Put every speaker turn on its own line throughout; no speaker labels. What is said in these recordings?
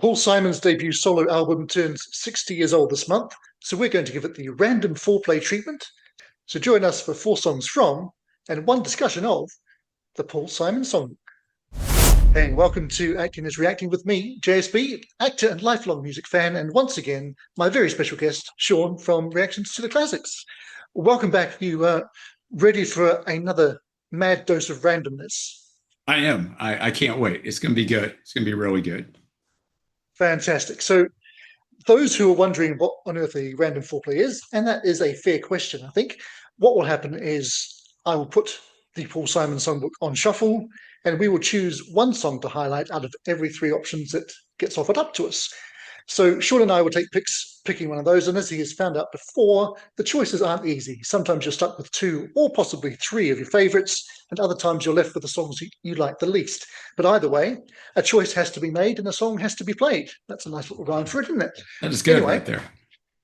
Paul Simon's debut solo album turns 60 years old this month, so we're going to give it the random foreplay treatment. So join us for 4 songs from and one discussion of the Paul Simon Songbook. Hey, welcome to Acting is Reacting with me, JSB, actor and lifelong music fan, and once again, my very special guest, Shawn from Reactions to the Classics. Welcome back. You ready for another mad dose of randomness?
I am. I can't wait. It's going to be good. It's going to be really good.
Fantastic. So those who are wondering what on earth a random foreplay is, and that is a fair question, I think, what will happen is I will put the Paul Simon Songbook on shuffle, and we will choose one song to highlight out of every 3 options that gets offered up to us. So Shawn and I will take picking one of those, and as he has found out before, the choices aren't easy. Sometimes you're stuck with 2 or possibly 3 of your favorites, and other times you're left with the songs you like the least. But either way, a choice has to be made and a song has to be played. That's a nice little rhyme for it, isn't it?
That is good
Anyway,
right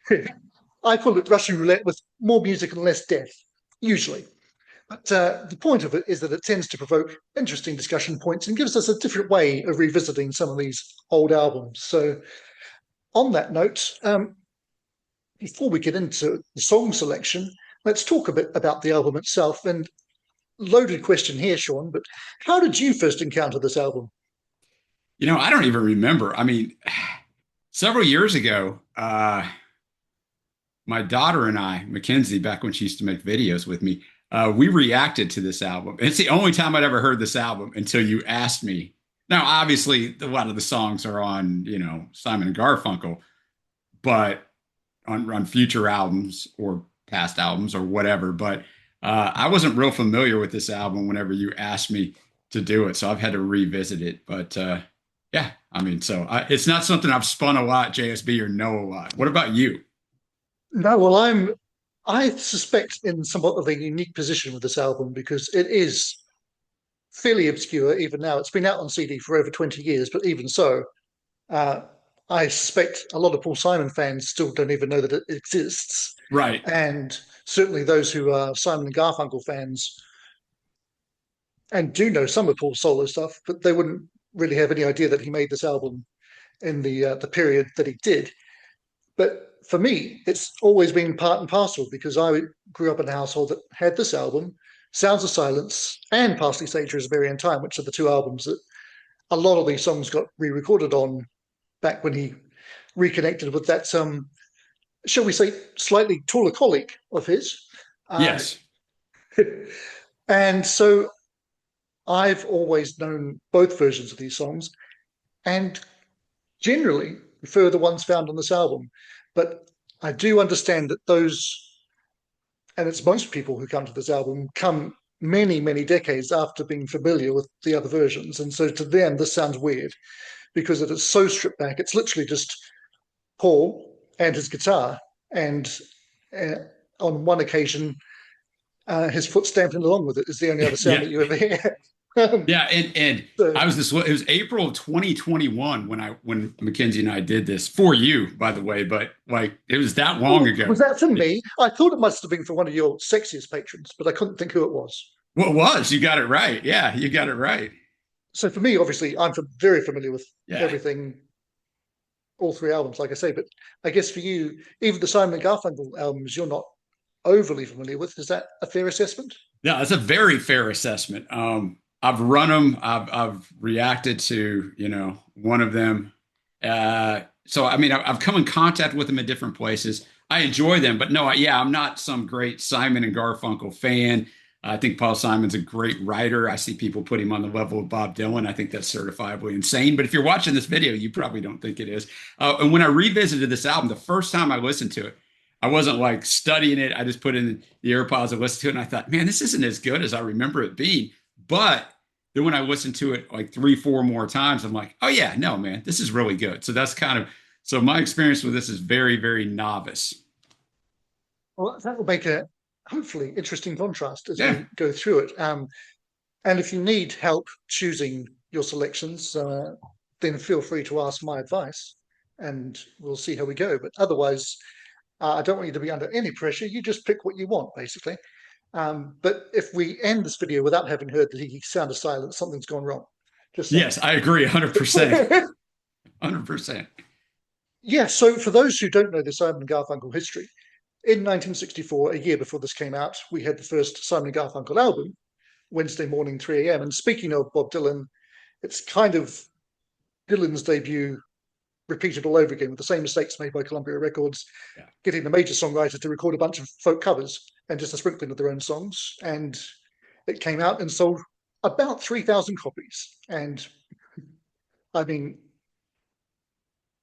there.
I call it Russian roulette with more music and less death, usually. But the point of it is that it tends to provoke interesting discussion points and gives us a different way of revisiting some of these old albums. So on that note, before we get into the song selection, let's talk a bit about the album itself. And loaded question here, Shawn, but how did you first encounter this album?
I don't even remember. I mean, several years ago, my daughter and I, Mackenzie, back when she used to make videos with me, we reacted to this album. It's the only time I'd ever heard this album until you asked me. Now, obviously, a lot of the songs are on, Simon and Garfunkel, but on future albums or past albums or whatever. But I wasn't real familiar with this album whenever you asked me to do it, so I've had to revisit it. But yeah, I mean, it's not something I've spun a lot, JSB, or know a lot. What about you?
No, well, I suspect in somewhat of a unique position with this album because it is fairly obscure even now. It's been out on CD for over 20 years, but even so, uh, I suspect a lot of Paul Simon fans still don't even know that it exists.
Right.
And certainly those who are Simon and Garfunkel fans and do know some of Paul's solo stuff, but they wouldn't really have any idea that he made this album in the period that he did. But for me, it's always been part and parcel because I grew up in a household that had this album, Sounds of Silence, and Parsley, Sage, Rosemary, and Thyme, which are the 2 albums that a lot of these songs got re-recorded on back when he reconnected with that, shall we say, slightly taller colleague of his. Uh,
Yes.
and so I've always known both versions of these songs and generally prefer the ones found on this album. But I do understand that those, and it's most people who come to this album, come many, many decades after being familiar with the other versions. And so to them, this sounds weird because it is so stripped back. It's literally just Paul and his guitar. And uh, on one occasion, his foot stamping along with it is the only other sound
Yeah.
that you ever hear.
Yeah, and
So,
I was this. It was April of 2021 when Mackenzie and I did this for you, by the way. But like, it was that long
oh,
ago.
was that for me? I thought it must have been for one of your sexiest patrons, but I couldn't think who it was.
Well, it was. You got it right. Yeah, you got it right.
So for me, obviously, I'm very familiar with
Yeah.
everything, all 3 albums, like I say. But I guess for you, even the Simon and Garfunkel albums, you're not overly familiar with. Is that a fair assessment?
Yeah, that's a very fair assessment. I've run them. I've reacted to one of them. So I mean, I've come in contact with them in different places. I enjoy them, but no, yeah, I'm not some great Simon and Garfunkel fan. I think Paul Simon's a great writer. I see people put him on the level of Bob Dylan. I think that's certifiably insane. But if you're watching this video, you probably don't think it is. And when I revisited this album, the first time I listened to it, I wasn't like studying it. I just put in the AirPods and listened to it, and I thought, man, this isn't as good as I remember it being. But then when I listened to it like 3, 4 more times, I'm like, oh yeah, no, man, this is really good. So that's kind of so my experience with this is very, very novice.
Well, that will make a hopefully interesting contrast as
Yeah.
we go through it. And if you need help choosing your selections, then feel free to ask my advice and we'll see how we go. But otherwise, I don't want you to be under any pressure. You just pick what you want, basically. But if we end this video without having heard the sound of silence, something's gone wrong. Just saying.
Yes, I agree 100%. 100%.
Yeah, so for those who don't know the Simon and Garfunkel history, in 1964, a year before this came out, we had the first Simon and Garfunkel album, Wednesday morning, 3 a.m. And speaking of Bob Dylan, it's kind of Dylan's debut repeated all over again with the same mistakes made by Columbia Records,
Yeah.
getting the major songwriters to record a bunch of folk covers and just a sprinkling of their own songs. And it came out and sold about 3,000 copies. And I mean,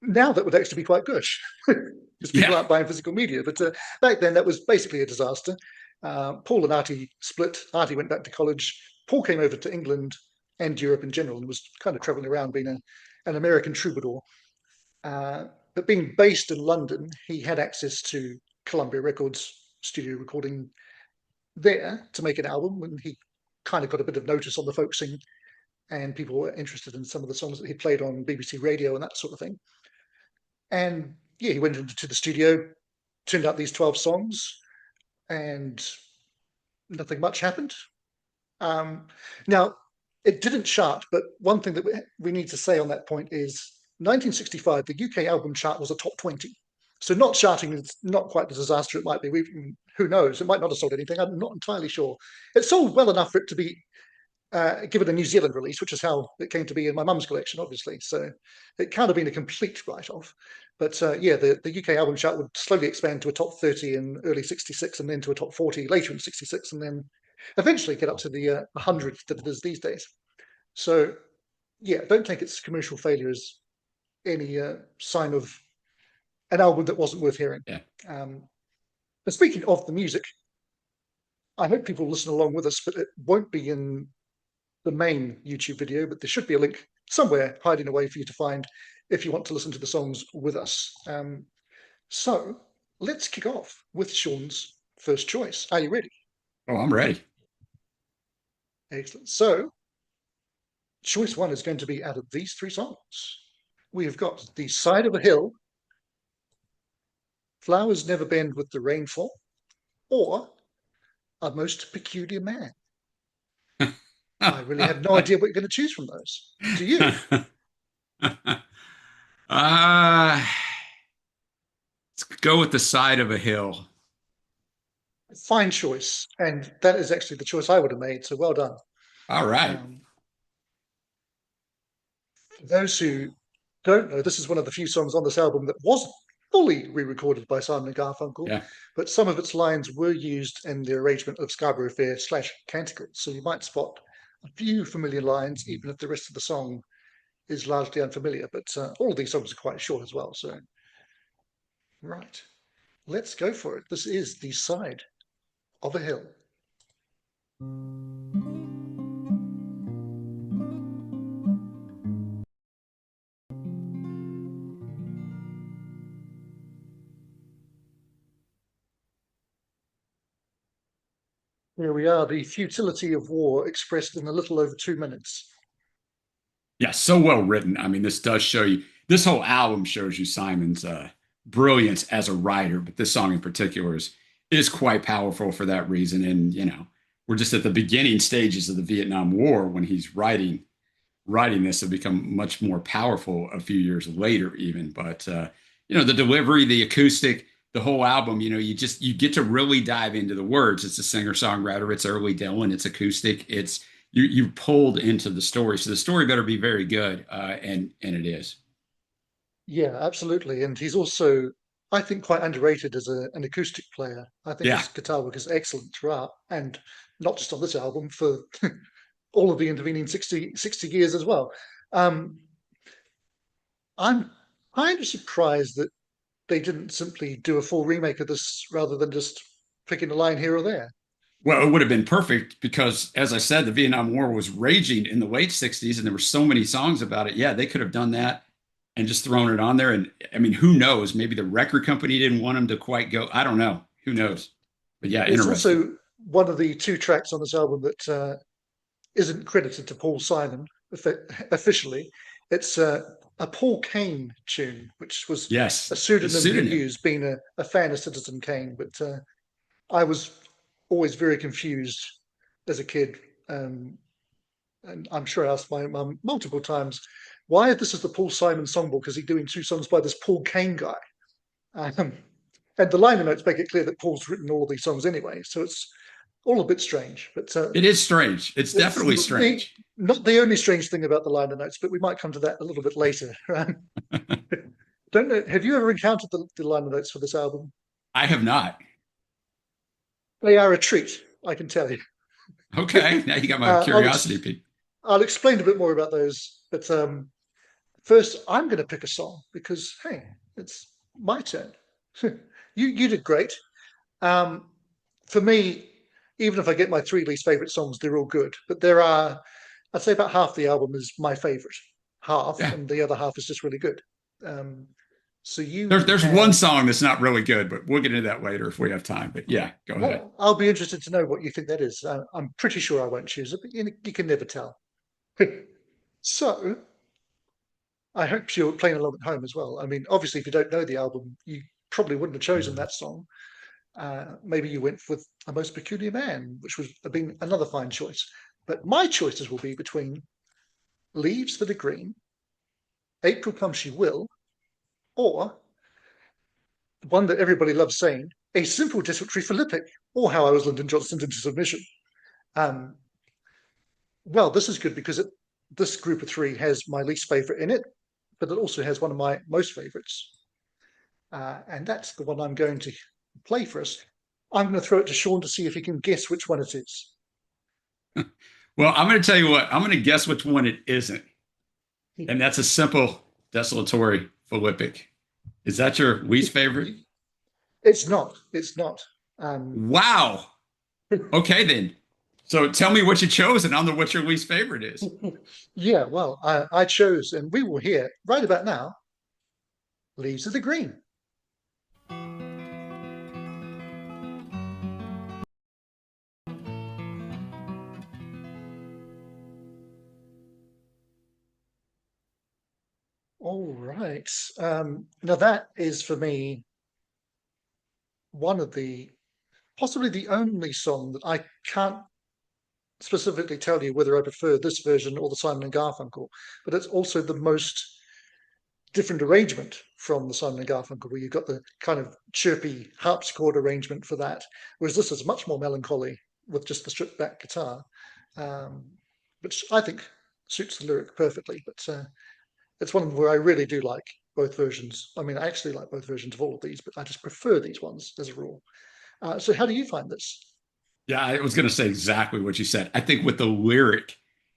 now that would actually be quite good because people
Yeah.
aren't buying physical media. But back then, that was basically a disaster. Paul and Artie split. Artie went back to college. Paul came over to England and Europe in general and was kind of traveling around being an American troubadour. But being based in London, he had access to Columbia Records studio recording there to make an album, and he kind of got a bit of notice on the folk scene, and people were interested in some of the songs that he played on BBC Radio and that sort of thing. And yeah, he went into the studio, turned out these 12 songs, and nothing much happened. Um, Now, it didn't chart, but one thing that we need to say on that point is 1965, the UK album chart was a top 20. So not charting is not quite the disaster it might be. Who knows? It might not have sold anything. I'm not entirely sure. It sold well enough for it to be given a New Zealand release, which is how it came to be in my mum's collection, obviously. So it can't have been a complete write-off. But yeah, the UK album chart would slowly expand to a top 30 in early 66 and then to a top 40 later in 66 and then eventually get up to the 100 that it is these days. So yeah, don't take its commercial failure as any sign of an album that wasn't worth hearing.
Yeah.
But speaking of the music, I hope people listen along with us, but it won't be in the main YouTube video, but there should be a link somewhere hiding away for you to find if you want to listen to the songs with us. So let's kick off with Shawn's first choice. Are you ready?
Oh, I'm ready.
Excellent. So choice one is going to be out of these three songs. We have got The Side of a Hill, Flowers Never Bend with the Rainfall, or A Most Peculiar Man. I really have no idea what you're going to choose from those. Do you?
uh, let's go with The Side of a Hill.
Fine choice. And that is actually the choice I would have made. So well done.
All right.
For those who don't know, this is one of the few songs on this album that wasn't fully re-recorded by Simon and Garfunkel,
Yeah.
but some of its lines were used in the arrangement of Scarborough Fair / Canticles. So you might spot a few familiar lines, even if the rest of the song is largely unfamiliar. But all of these songs are quite short as well. So, right, let's go for it. This is The Side of a Hill. Here we are, the futility of war expressed in a little over 2 minutes.
Yeah, so well written. I mean, this does show you, this whole album shows you Simon's brilliance as a writer, but this song in particular is quite powerful for that reason. And, you know, we're just at the beginning stages of the Vietnam War when he's writing this. It'll become much more powerful a few years later, even. But you know, the delivery, the acoustic, the whole album, you know, you get to really dive into the words. It's a singer-songwriter, it's early Dylan, it's acoustic, it's you pulled into the story. So the story better be very good, and it is.
Yeah, absolutely. And he's also, I think, quite underrated as an acoustic player. I think
Yeah.
his guitar work is excellent throughout, and not just on this album, for all of the intervening 60 years as well. Um, I'm kind of surprised that they didn't simply do a full remake of this rather than just picking a line here or there.
Well, it would have been perfect because, as I said, the Vietnam War was raging in the late 60s and there were so many songs about it. Yeah, they could have done that and just thrown it on there. And I mean, who knows? Maybe the record company didn't want them to quite go. I don't know. Who knows? But yeah,
It's
interesting.
also one of the two tracks on this album that isn't credited to Paul Simon officially. It's a Paul Kane tune, which was a
Yes, the
pseudonym he
pseudonym.
used, being a fan of Citizen Kane. But I was always very confused as a kid. And I'm sure I asked my mum multiple times, why this is the Paul Simon Songbook? Is he doing two songs by this Paul Kane guy? Um, and the liner notes make it clear that Paul's written all of these songs anyway, so it's all a bit strange. But
It is strange. It's
it's
definitely strange.
not the only strange thing about the liner notes, but we might come to that a little bit later. Don't know. Have you ever encountered the liner notes for this album?
I have not.
They are a treat, I can tell you.
Okay, now you got my
Uh, I'll,
curiosity
ex-
peaked.
I'll explain a bit more about those. But first, I'm going to pick a song because, hey, it's my turn. You did great. Um, for me, even if I get my three least favorite songs, they're all good. But there are, I'd say about half the album is my favorite half,
Yeah.
and the other half is just really good. Um, so you
There's one
have,
song that's not really good, but we'll get into that later if we have time. But yeah, go ahead.
well, I'll be interested to know what you think that is. I'm pretty sure I won't choose it, but you can never tell. So I hope you're playing along at home as well. I mean, obviously, if you don't know the album, you probably wouldn't have chosen that song. Maybe you went with A Most Peculiar Man, which would have been another fine choice. But my choices will be between Leaves That Are Green, April Come She Will, or one that everybody loves saying, A Simple Desultory Philippic, or How I Was Lyndon Johnston into Submission. Um, well, this is good because this group of three has my least favorite in it, but it also has one of my most favorites. And that's the one I'm going to play for us. I'm going to throw it to Shawn to see if he can guess which one it is.
Well, I'm going to tell you what, I'm going to guess which one it isn't. And that's a simple desultory philippic. Is that your least favorite?
It's not. It's not. Um,
Wow. Okay, then. So tell me what you chose, and I'll know what your least favorite is.
yeah, well, I chose, and we will hear right about now, Leaves of the Green. All right. Now that is for me one of the possibly the only song that I can't specifically tell you whether I prefer this version or the Simon and Garfunkel, but it's also the most different arrangement from the Simon and Garfunkel, where you've got the kind of chirpy harpsichord arrangement for that, whereas this is much more melancholy with just the stripped back guitar, um, which I think suits the lyric perfectly. But it's one where I really do like both versions. I mean, I actually like both versions of all of these, but I just prefer these ones as a rule. So how do you find this?
Yeah, I was going to say exactly what you said. I think with the lyric,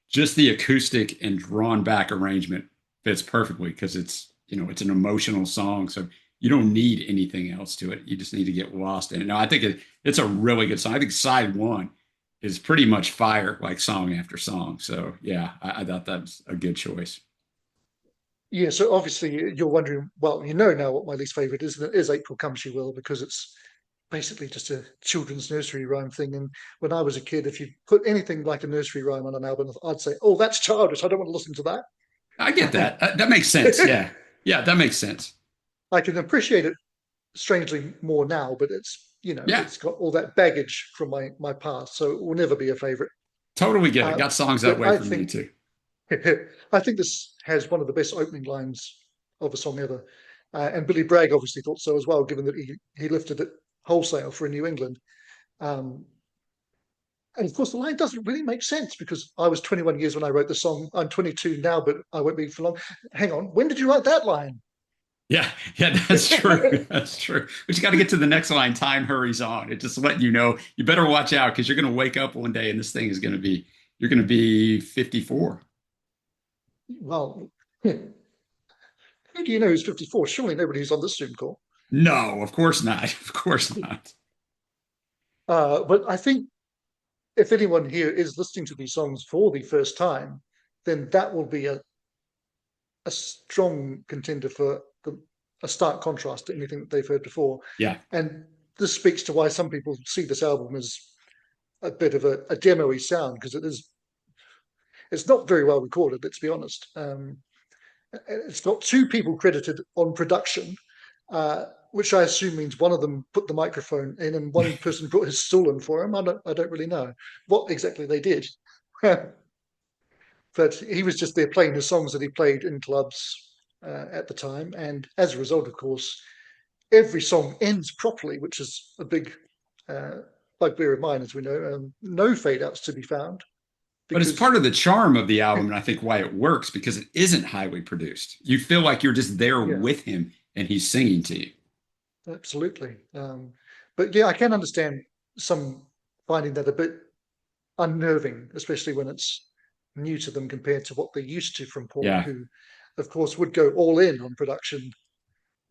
just the acoustic and drawn back arrangement fits perfectly because it's an emotional song. So you don't need anything else to it. You just need to get lost in it. No, I think it's a really good song. I think side one is pretty much fire, like song after song. So yeah, I thought that was a good choice.
Yeah, so obviously you're wondering, well, you know now what my least favorite is, and it is April Come She Will, because it's basically just a children's nursery rhyme thing. And when I was a kid, if you put anything like a nursery rhyme on an album, I'd say, oh, that's childish. I don't want to listen to
I get
that.
that. That makes sense. Yeah. Yeah, that makes sense.
I can appreciate it strangely more now, but
Yeah,
it's got all that baggage from my past, so it will never be a favorite.
totally get it.
Uh,
Got songs that
but
way for me too.
I think this has one of the best opening lines of a song ever, and Billy Bragg obviously thought so as well, given that he lifted it wholesale for New England. Um, and of course, the line doesn't really make sense because I was 21 years when I wrote the song. I'm 22 now, but I won't be for long. Hang on, when did you write that line?
Yeah, yeah, that's true. That's true. But you got to get to the next line. Time hurries on. It just letting you know you better watch out because you're going to wake up one day and this thing is going to be you're going to be 54.
Well, who do you know who's 54? Surely nobody who's on this Zoom call.
No, of course not. Of course not.
But I think if anyone here is listening to these songs for the first time, then that will be a strong contender for a stark contrast to anything that they've heard before.
Yeah,
And this speaks to why some people see this album as a bit of a demo-y sound, because it's not very well recorded, let's be honest. It's got two people credited on production, which I assume means one of them put the microphone in and one person brought his stool in for him. I don't really know what exactly they did. but he was just there playing the songs that he played in clubs at the time. And as a result, of course, every song ends properly, which is a big bugbear of mine, as we know. No fade outs to be found
But it's
because,
part of the charm of the album, and I think why it works because it isn't highly produced. You feel like you're just there
yeah,
with him and he's singing to you.
absolutely. But yeah, I can understand some finding that a bit unnerving, especially when it's new to them compared to what they're used to from Paul,
Yeah.
who, of course, would go all in on production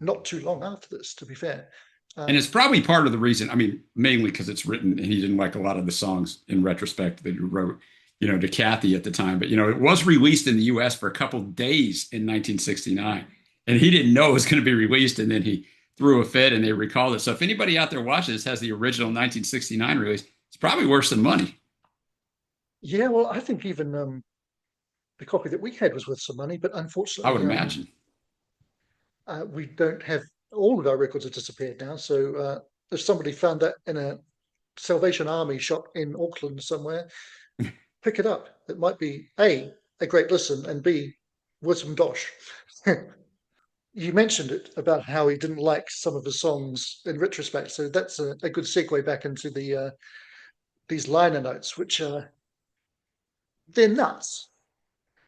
not too long after this, to be fair.
And it's
Um,
probably part of the reason, I mean, mainly because it's written and he didn't like a lot of the songs in retrospect that he wrote, to Kathy at the time. But, it was released in the US for a couple days in 1969. And he didn't know it was going to be released. And then he threw a fit and they recalled it. So if anybody out there watching this has the original 1969 release, it's probably worth some money.
yeah, well, I think even the copy that we had was worth some money, but
I would
unfortunately,
imagine.
we don't have all of our records have disappeared now. So if somebody found that in a Salvation Army shop in Auckland somewhere, pick it up. It might be a great listen, and B, worth some dosh. You mentioned it about how he didn't like some of the songs in retrospect, so that's a good segue back into these liner notes, which they're nuts.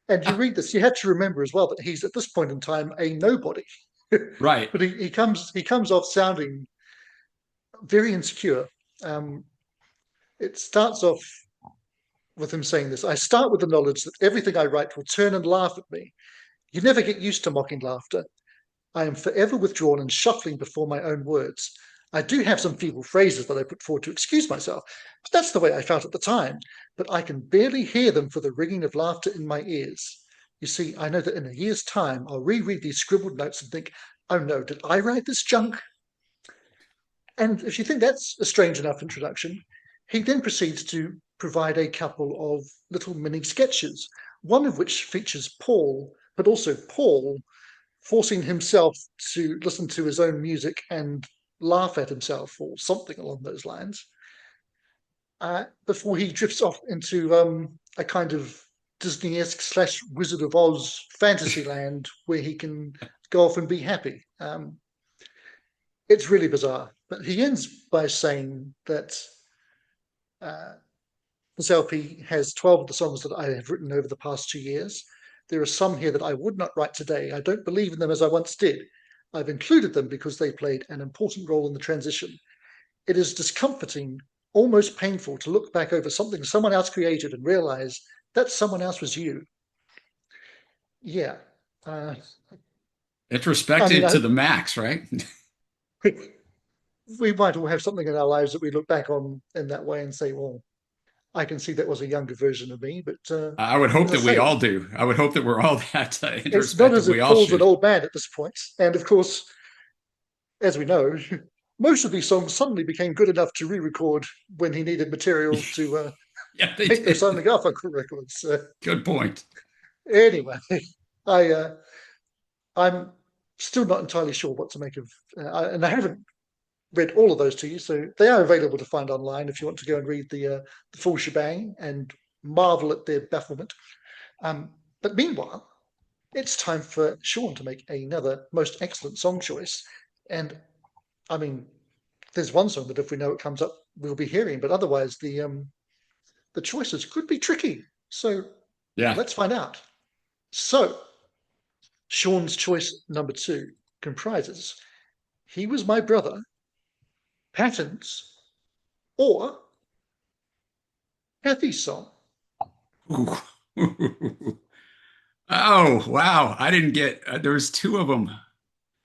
And you read this, you have to remember as well that he's at this point in time a nobody.
Right.
But he comes off sounding very insecure. Um, it starts off with him saying this: "I start with the knowledge that everything I write will turn and laugh at me. You never get used to mocking laughter. I am forever withdrawn and shuffling before my own words. I do have some feeble phrases that I put forward to excuse myself, but that's the way I felt at the time. But I can barely hear them for the ringing of laughter in my ears. You see, I know that in a year's time I'll reread these scribbled notes and think, oh no, did I write this junk?" And if you think that's a strange enough introduction, he then proceeds to provide a couple of little mini sketches, one of which features Paul, but also Paul forcing himself to listen to his own music and laugh at himself or something along those lines, before he drifts off into a kind of Disney-esque slash Wizard of Oz fantasy land where he can go off and be happy. It's really bizarre. But he ends by saying that this LP has 12 of the songs that I have written over the past 2 years. There are some here that I would not write today. I don't believe in them as I once did. I've included them because they played an important role in the transition. It is discomforting, almost painful to look back over something someone else created and realize that someone else was you. Yeah. I mean,
Introspective to the max, right?
we might all have something in our lives that we look back on in that way and say, well, I can see that was a younger version of me. But
I would hope
as I
that we
say,
all do. I would hope that we're all that
it's not
introspective.
as
We
if
all
Paul's an
should.
old man at this point. And of course, as we know, most of these songs suddenly became good enough to re-record when he needed material to
Yeah, they
make those
did.
Simon Garfunkel records.
Good point.
Anyway, I I'm still not entirely sure what to make of, and I haven't read all of those to you, so they are available to find online if you want to go and read the full shebang and marvel at their bafflement. But meanwhile, it's time for Shawn to make another most excellent song choice, and I mean, there's one song that if we know it comes up, we'll be hearing, but otherwise the choices could be tricky. So
Yeah.
let's find out. So Shawn's choice number two comprises "He Was My Brother," "Patterns," or "Kathy's Song."
Ooh. Oh, wow. I didn't get, there was two of them.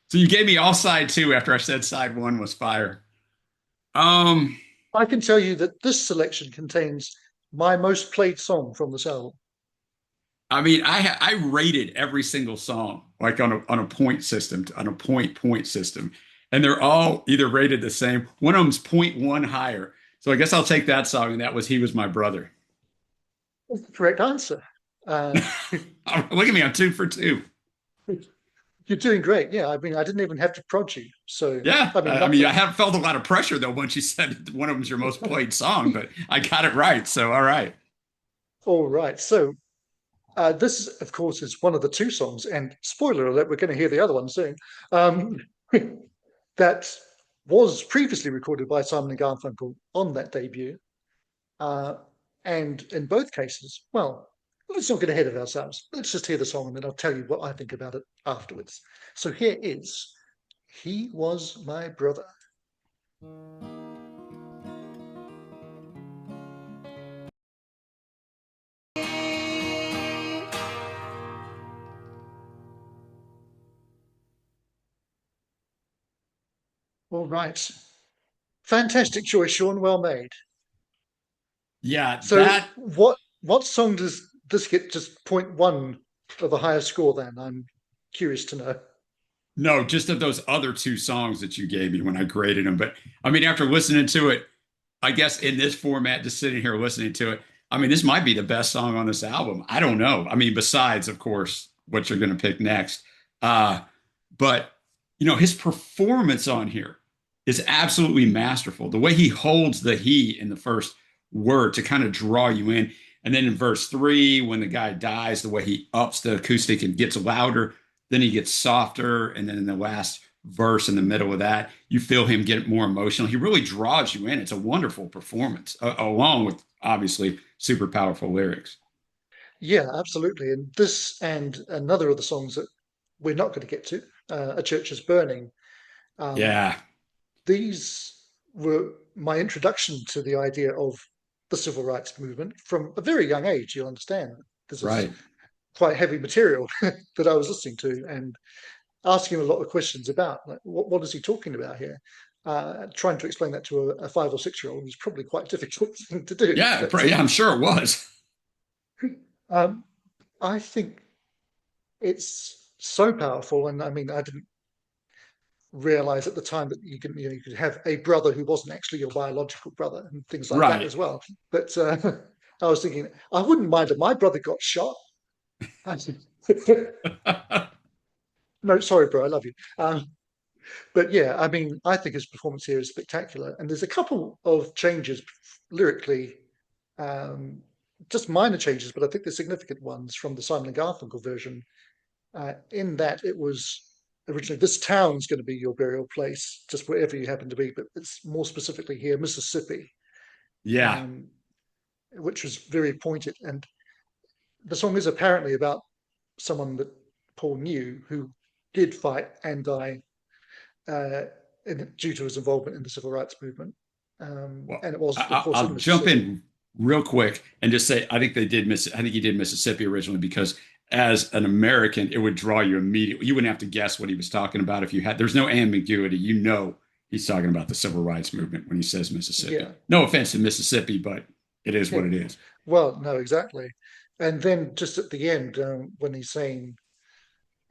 So you gave me all side two after I said side one was fire. Um,
I can tell you that this selection contains my most played song from this album.
I mean, I rated every single song like on a point system, on a point system, and they're all either rated the same. One of them's point one higher. So I guess I'll take that song, and that was "He Was My Brother."
That's the correct answer. Uh,
Look at me, I'm two for two.
you're doing great. Yeah, I mean, I didn't even have to prod you. So,
Yeah,
I mean,
I mean, I have felt a lot of pressure though once you said one of them's your most played song, but I got it right. So all right.
all right. So, This, of course, is one of the two songs, and spoiler alert, we're going to hear the other one soon. Um, that was previously recorded by Simon and Garfunkel on that debut. Uh, and in both cases, well, let's not get ahead of ourselves. Let's just hear the song and then I'll tell you what I think about it afterwards. So here is He Was My Brother. All right. Fantastic choice, Shawn. Well made.
Yeah,
So
that
what song does this get just 0.1 of a higher score than? I'm curious to know.
no, just of those other two songs that you gave me when I graded them. But I mean, after listening to it, I guess in this format, just sitting here listening to it, I mean, this might be the best song on this album. I don't know. I mean, besides, of course, what you're going to pick next. Uh, but, his performance on here is absolutely masterful. The way he holds the he in the first word to kind of draw you in. And then in verse 3, when the guy dies, the way he ups the acoustic and gets louder, then he gets softer. And then in the last verse in the middle of that, you feel him get more emotional. He really draws you in. It's a wonderful performance, along with obviously super powerful lyrics.
Yeah, absolutely. And this and another of the songs that we're not going to get to, A Church is Burning. Um,
Yeah,
these were my introduction to the idea of the civil rights movement from a very young age. You'll understand this is
right.
quite heavy material that I was listening to and asking a lot of questions about. Like, what is he talking about here? Trying to explain that to a 5 or 6 year old was probably quite a difficult thing to do.
Yeah,
But
yeah, I'm sure it was.
um, I think it's so powerful. And I mean, I didn't realize at the time that you could have a brother who wasn't actually your biological brother and things like that
Right.
as well. But I was thinking, I wouldn't mind if my brother got shot. No, sorry, bro, I love you. But yeah, I mean, I think his performance here is spectacular, and there's a couple of changes lyrically, um, just minor changes, but I think they're significant ones from the Simon and Garfunkel version. In that it was originally this town's going to be your burial place, just wherever you happen to be, but it's more specifically here, Mississippi,
Yeah.
um, which was very pointed. And the song is apparently about someone that Paul knew who did fight and die uh, due to his involvement in the civil rights movement.
Well,
And it was, of
I,
course,
I'll
in
jump
Mississippi.
in real quick and just say I think they did miss. I think he did Mississippi originally because as an American, it would draw you immediately. You wouldn't have to guess what he was talking about if you had. There's no ambiguity. He's talking about the civil rights movement when he says Mississippi.
Yeah,
No offense to Mississippi, but it is what it is.
well, no, exactly. And then just at the end, when he's saying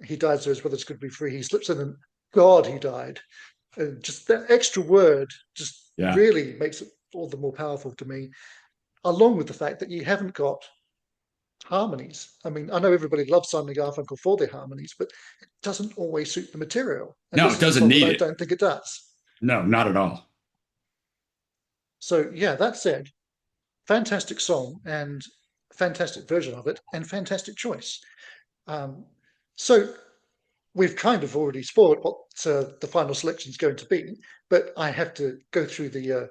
he died so his brothers could be free, he slips in and God, he died. And just that extra word just
Yeah.
really makes it all the more powerful to me, along with the fact that you haven't got harmonies. I mean, I know everybody loves Simon and Garfunkel for their harmonies, but it doesn't always suit the material. And
No,
this
it
is a
doesn't
song that
need
I
it.
don't think it does.
No, not at all.
So, yeah, that said, fantastic song and fantastic version of it, and fantastic choice. Um, so, we've kind of already spoiled what the final selection is going to be, but I have to go through the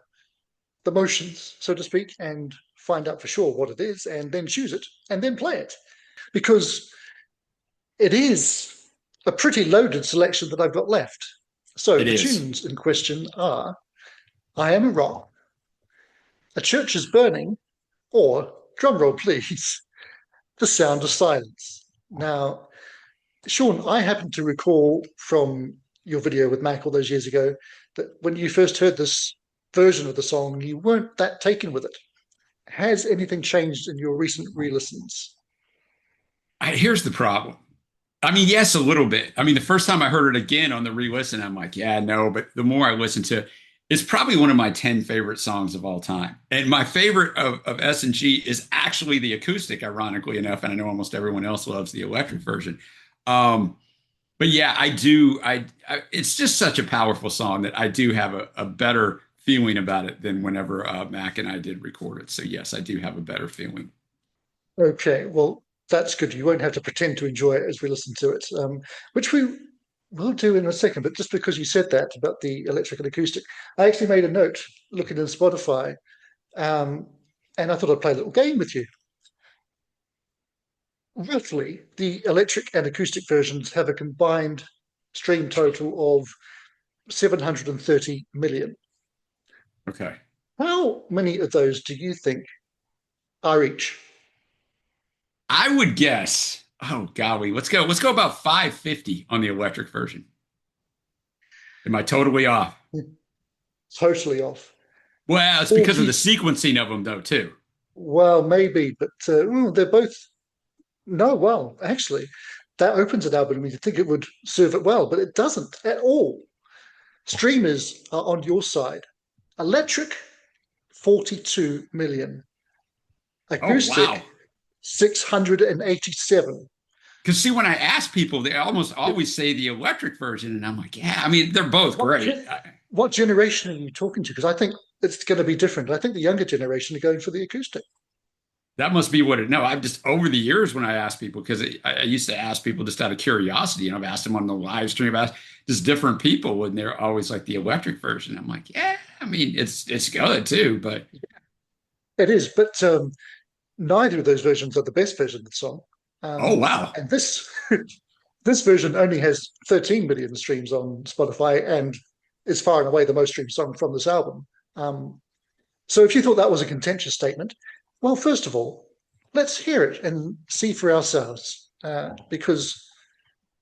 motions, so to speak, and find out for sure what it is, and then choose it, and then play it, because it is a pretty loaded selection that I've got left. So
It
the
is.
tunes in question are I Am a Rock, A Church is Burning, or, drumroll please, The Sound of Silence. Now, Shawn, I happen to recall from your video with Mac all those years ago that when you first heard this version of the song, you weren't that taken with it. Has anything changed in your recent re-listens?
Here's the problem. I mean, yes, a little bit. I mean, the first time I heard it again on the re-listen, I'm like, yeah, no. But the more I listen to it, it's probably one of my 10 favorite songs of all time. And my favorite of S&G is actually the acoustic, ironically enough. And I know almost everyone else loves the electric version. Um, but yeah, I do. It's just such a powerful song that I do have a better feeling about it than whenever Mac and I did record it. So yes, I do have a better feeling.
Okay, well, That's good. You won't have to pretend to enjoy it as we listen to it, which we will do in a second. But just because you said that about the electric and acoustic, I actually made a note looking in Spotify, um, and I thought I'd play a little game with you. Roughly, the electric and acoustic versions have a combined stream total of 730 million.
Okay.
How many of those do you think are each?
I would guess, oh golly, let's go about 550 on the electric version. Am I totally off?
Totally off.
Well, it's because of the
40,
sequencing of them though, too.
well, maybe, but they're both. No, well, actually, that opens an album and you'd think it would serve it well, but it doesn't at all. Streamers are on your side. Electric, 42 million.
Oh wow.
Acoustic, 687.
Because see, when I ask people, they almost always say the electric version, and I'm like, yeah, I mean, they're both
What
great.
what generation are you talking to? Because I think it's going to be different. I think the younger generation are going for the acoustic.
That must be what it. No, I've just over the years when I ask people, because I used to ask people just out of curiosity, and I've asked them on the live stream, I've asked just different people, and they're always like the electric version. I'm like, yeah, I mean, it's good too, but
It is, but neither of those versions are the best version of the song.
oh wow,
And this this version only has 13 million streams on Spotify and is far and away the most streamed song from this album. Um, so if you thought that was a contentious statement, well, first of all, let's hear it and see for ourselves, because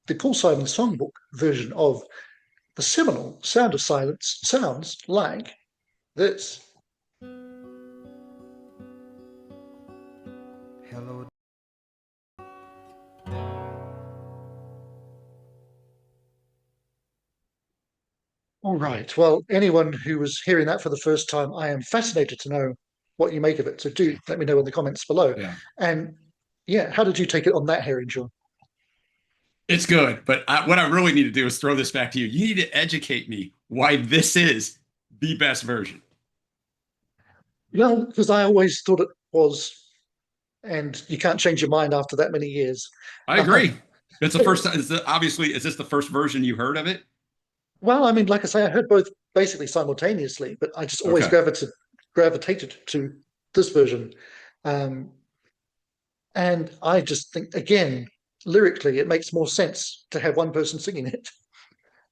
the Paul Simon Songbook version of the seminal Sound of Silence sounds like this.
Hello.
All right. Well, anyone who was hearing that for the first time, I am fascinated to know what you make of it. So do let me know in the comments below.
yeah,
And yeah, how did you take it on that hearing, Shawn?
it's good. But what I really need to do is throw this back to you. You need to educate me why this is the best version.
Well, because I always thought it was, and you can't change your mind after that many years.
I agree. That's the first time. Obviously, is this the first version you heard of it?
Well, I mean, like I say, I heard both basically simultaneously, but I just always
Okay.
gravitated to this version. Um, and I just think, again, lyrically, it makes more sense to have one person singing it.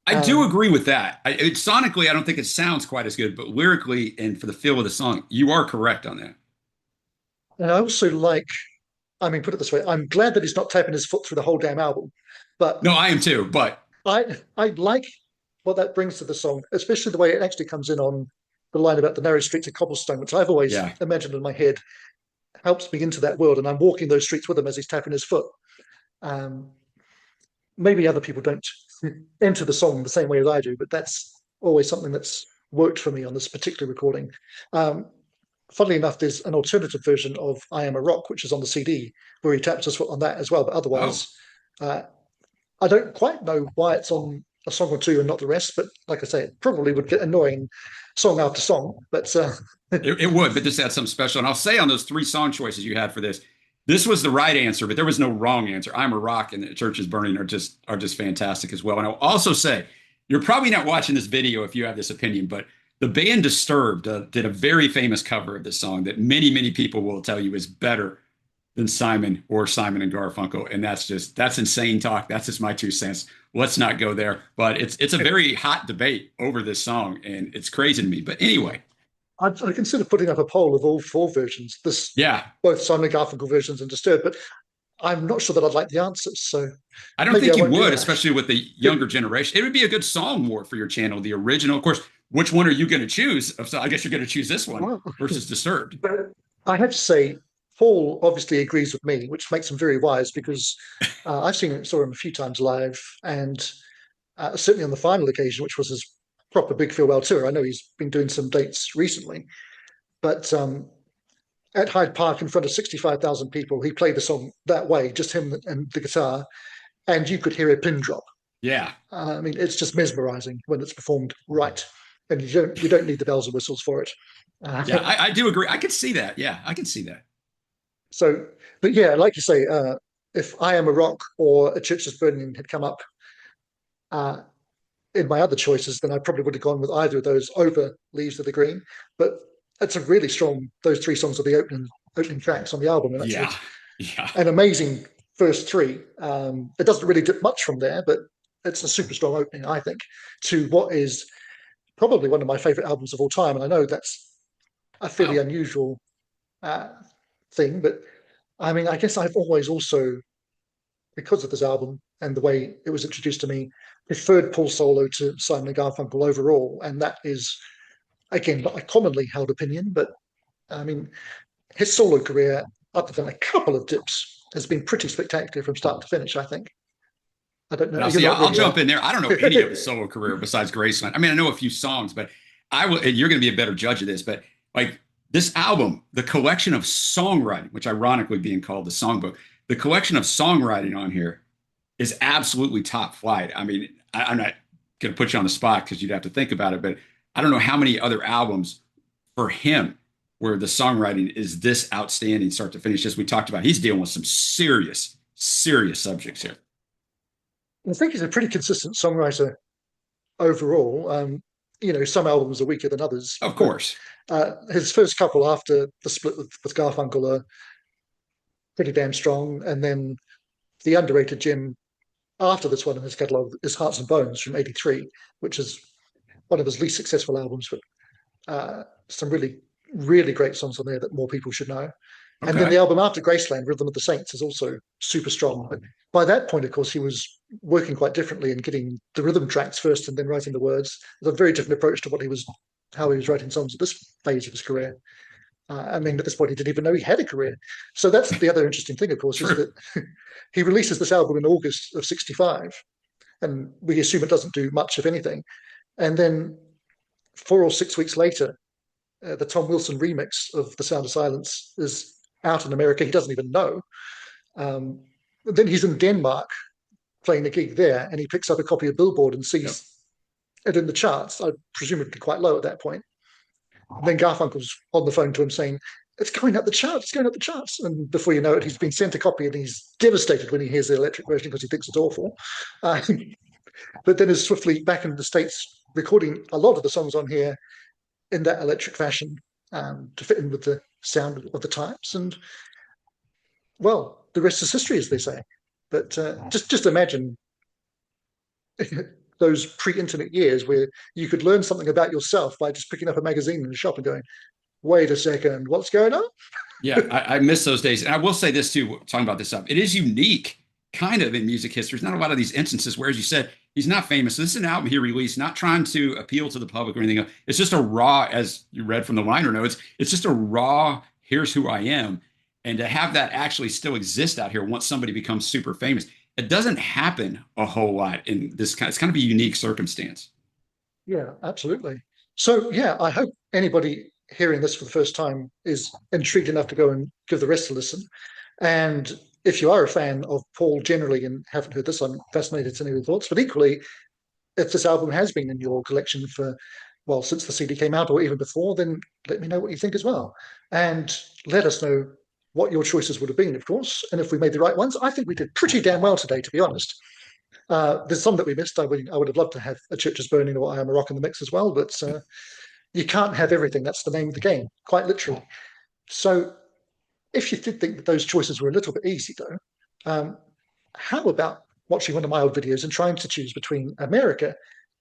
I do
Um,
agree with that. Sonically, I don't think it sounds quite as good, but lyrically and for the feel of the song, you are correct on that.
and I also like, I mean, put it this way, I'm glad that he's not tapping his foot through the whole damn album, but
No, I am too. But
I like what that brings to the song, especially the way it actually comes in on the line about the narrow streets of cobblestone, which I've always
yeah,
imagined in my head helps me into that world, and I'm walking those streets with him as he's tapping his foot. Um, Maybe other people don't enter the song the same way as I do, but that's always something that's worked for me on this particular recording. Um, Funnily enough, there's an alternative version of I Am a Rock, which is on the CD, where he taps his foot on that as well. But
oh,
otherwise, uh, I don't quite know why it's on a song or two and not the rest. But like I say, it probably would get annoying song after song. But
it would, but this had something special. And I'll say on those three song choices you had for this, this was the right answer, but there was no wrong answer. I'm a Rock and the Church is Burning are just fantastic as well. And I'll also say, you're probably not watching this video if you have this opinion, but the band Disturbed did a very famous cover of this song that many people will tell you is better than Simon or Simon and Garfunkel. And that's insane talk. That's just my 2 cents. Let's not go there. But it's a very hot debate over this song, and it's crazy to me. But anyway,
I consider putting up a poll of all four versions, this
yeah,
both Simon and Garfunkel versions and Disturbed. But I'm not sure that I'd like the answers, so
I don't
maybe I
think you
won't do
would,
that.
especially with the younger generation. It would be a good song war for your channel, the original. Of course, which one are you going to choose? So I guess you're going to choose this one
Well,
versus Disturbed.
but I have to say, Paul obviously agrees with me, which makes him very wise because I've saw him a few times live, and certainly on the final occasion, which was his proper big farewell tour. I know he's been doing some dates recently, but at Hyde Park in front of 65,000 people, he played the song that way, just him and the guitar, and you could hear a pin drop.
Yeah.
I mean, it's just mesmerizing when it's performed right, and you don't need the bells and whistles for it.
Yeah,
Uh,
I do agree. I can see that. Yeah, I can see that.
So, but yeah, like you say, if I Am a Rock or A Church Is Burning had come up uh, in my other choices, then I probably would have gone with either of those over Leaves of the Green. But it's a really strong, those three songs are the opening tracks on the album, and
Yeah.
it's
Yeah.
an amazing first three. It doesn't really dip much from there, but it's a super strong opening, I think, to what is probably one of my favorite albums of all time. And I know that's a fairly
Wow.
unusual uh, thing, but I mean, I guess I've always also, because of this album and the way it was introduced to me, preferred Paul Solo to Simon and Garfunkel overall. And that is, again, not a commonly held opinion, but I mean, his solo career, other than a couple of dips, has been pretty spectacular from start to finish, I think. I don't know.
Now,
You're
see,
not
I'll
really a.
jump in there. I don't know any of his solo career besides Graceland. I mean, I know a few songs, but I will, and you're going to be a better judge of this, but like this album, the collection of songwriting, which ironically being called the songbook, the collection of songwriting on here is absolutely top flight. I mean, I'm not going to put you on the spot because you'd have to think about it, but I don't know how many other albums for him where the songwriting is this outstanding start to finish. As we talked about, he's dealing with some serious, serious subjects here.
I think he's a pretty consistent songwriter overall. Some albums are weaker than others,
Of
but
course.
his first couple after the split with Garfunkel are pretty damn strong. And then the underrated gem after this one in his catalogue is Hearts and Bones from '83, which is one of his least successful albums, but some really, really great songs on there that more people should know. And then
Okay.
the album after Graceland, Rhythm of the Saints, is also super strong. But by that point, of course, he was working quite differently and getting the rhythm tracks first and then writing the words. It was a very different approach to how he was writing songs at this phase of his career. I mean, at this point, he didn't even know he had a career. So that's the other interesting thing, of course, is
True.
that he releases this album in August of '65, and we assume it doesn't do much, if anything. And then 4 or 6 weeks later, the Tom Wilson remix of The Sound of Silence is out in America. He doesn't even know. Um, then he's in Denmark playing a gig there, and he picks up a copy of Billboard and
Yep.
sees it in the charts. I presumably quite low at that point. And then Garfunkel's on the phone to him saying, "It's going up the charts. It's going up the charts." And before you know it, he's been sent a copy, and he's devastated when he hears the electric version because he thinks it's awful. Uh, but then is swiftly back in the States recording a lot of the songs on here in that electric fashion to fit in with the sound of the times. And well, the rest is history, as they say. But just imagine those pre-internet years where you could learn something about yourself by just picking up a magazine in a shop and going, "Wait a second, what's going on?"
Yeah, I miss those days. And I will say this too, talking about this stuff, it is unique kind of in music history. There's not a lot of these instances where, as you said, he's not famous. So this is an album he released, not trying to appeal to the public or anything else. It's just a raw, as you read from the liner notes, it's just a raw, here's who I am. And to have that actually still exist out here once somebody becomes super famous, it doesn't happen a whole lot in this kind. It's kind of a unique circumstance.
Yeah, absolutely. So yeah, I hope anybody hearing this for the first time is intrigued enough to go and give the rest a listen. And if you are a fan of Paul generally and haven't heard this, I'm fascinated to know your thoughts. But equally, if this album has been in your collection for, well, since the CD came out or even before, then let me know what you think as well. And let us know what your choices would have been, of course. And if we made the right ones, I think we did pretty damn well today, to be honest. There's some that we missed. I would have loved to have A Church Is Burning or I Am a Rock in the mix as well, but you can't have everything. That's the name of the game, quite literally. So if you did think that those choices were a little bit easy, though, um, how about watching one of my old videos and trying to choose between America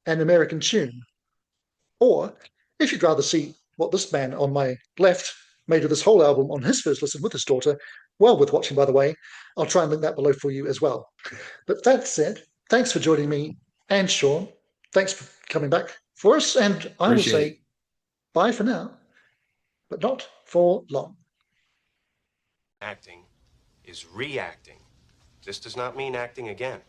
and American Tune? Or if you'd rather see what this man on my left made of this whole album on his first listen with his daughter, well worth watching, by the way. I'll try and link that below for you as well. But that said, thanks for joining me and Shawn. Thanks for coming back for us. And I will
Appreciate it.
say bye for now, but not for long.
Acting is reacting. This does not mean acting again.